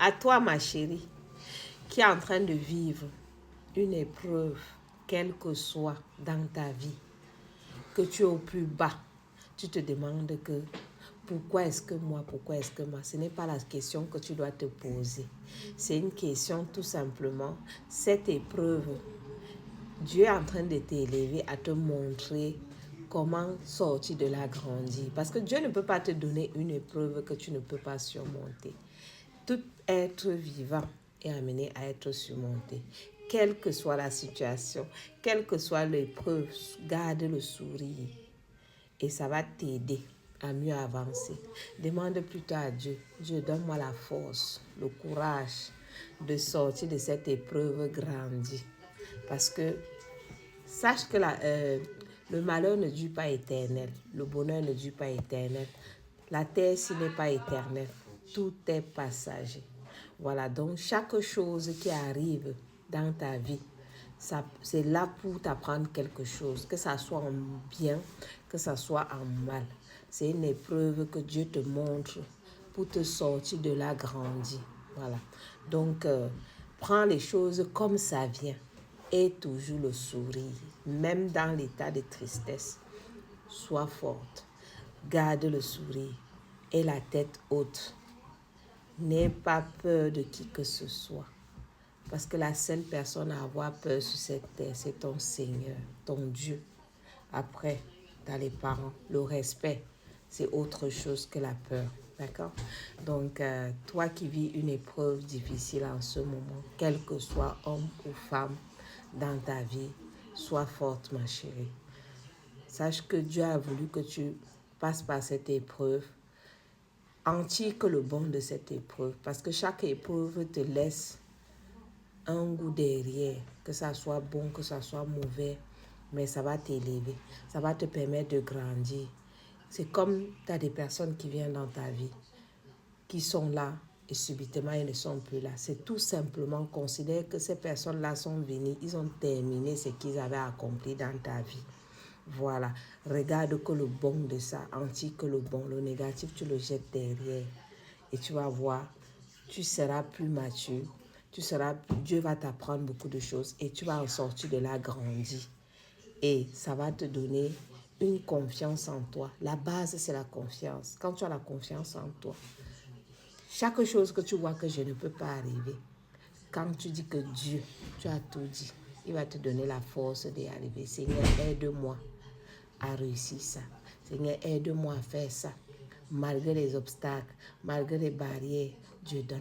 À toi, ma chérie, qui est en train de vivre une épreuve, quelle que soit dans ta vie, que tu es au plus bas, tu te demandes que pourquoi est-ce que moi, ce n'est pas la question que tu dois te poser. C'est une question tout simplement, cette épreuve, Dieu est en train de t'élever à te montrer comment sortir de là grandir. Parce que Dieu ne peut pas te donner une épreuve que tu ne peux pas surmonter. Tout être vivant est amené à être surmonté. Quelle que soit la situation, quelle que soit l'épreuve, garde le sourire. Et ça va t'aider à mieux avancer. Demande plutôt à Dieu. Dieu, donne-moi la force, le courage de sortir de cette épreuve grandie. Parce que sache que le malheur ne dure pas éternel. Le bonheur ne dure pas éternel. La terre, ce n'est pas éternel. Tout est passager. Voilà, donc chaque chose qui arrive dans ta vie, c'est là pour t'apprendre quelque chose, que ça soit en bien, que ça soit en mal. C'est une épreuve que Dieu te montre pour te sortir de là grandi. Voilà, donc prends les choses comme ça vient. Aie toujours le sourire, même dans l'état de tristesse. Sois forte, garde le sourire et la tête haute. N'aie pas peur de qui que ce soit. Parce que la seule personne à avoir peur sur cette terre, c'est ton Seigneur, ton Dieu. Après, tu as les parents. Le respect, c'est autre chose que la peur. D'accord? Donc, toi qui vis une épreuve difficile en ce moment, quel que soit homme ou femme dans ta vie, sois forte, ma chérie. Sache que Dieu a voulu que tu passes par cette épreuve. En tire que le bon de cette épreuve. Parce que chaque épreuve te laisse un goût derrière, que ça soit bon, que ça soit mauvais, mais ça va t'élever, ça va te permettre de grandir. C'est comme tu as des personnes qui viennent dans ta vie, qui sont là et subitement ils ne sont plus là. C'est tout simplement, considère que ces personnes-là sont venues, ils ont terminé ce qu'ils avaient accompli dans ta vie. Voilà, regarde que le bon de ça, anti que le bon, le négatif tu le jettes derrière et tu vas voir, tu seras plus mature. Dieu va t'apprendre beaucoup de choses et tu vas en sortir de là grandi. Et ça va te donner une confiance en toi. La base, c'est la confiance. Quand tu as la confiance en toi, chaque chose que tu vois que je ne peux pas arriver, quand tu dis que Dieu, tu as tout dit, il va te donner la force d'y arriver. Seigneur, aide-moi à réussir ça. Seigneur, aide-moi à faire ça. Malgré les obstacles, malgré les barrières, Dieu donne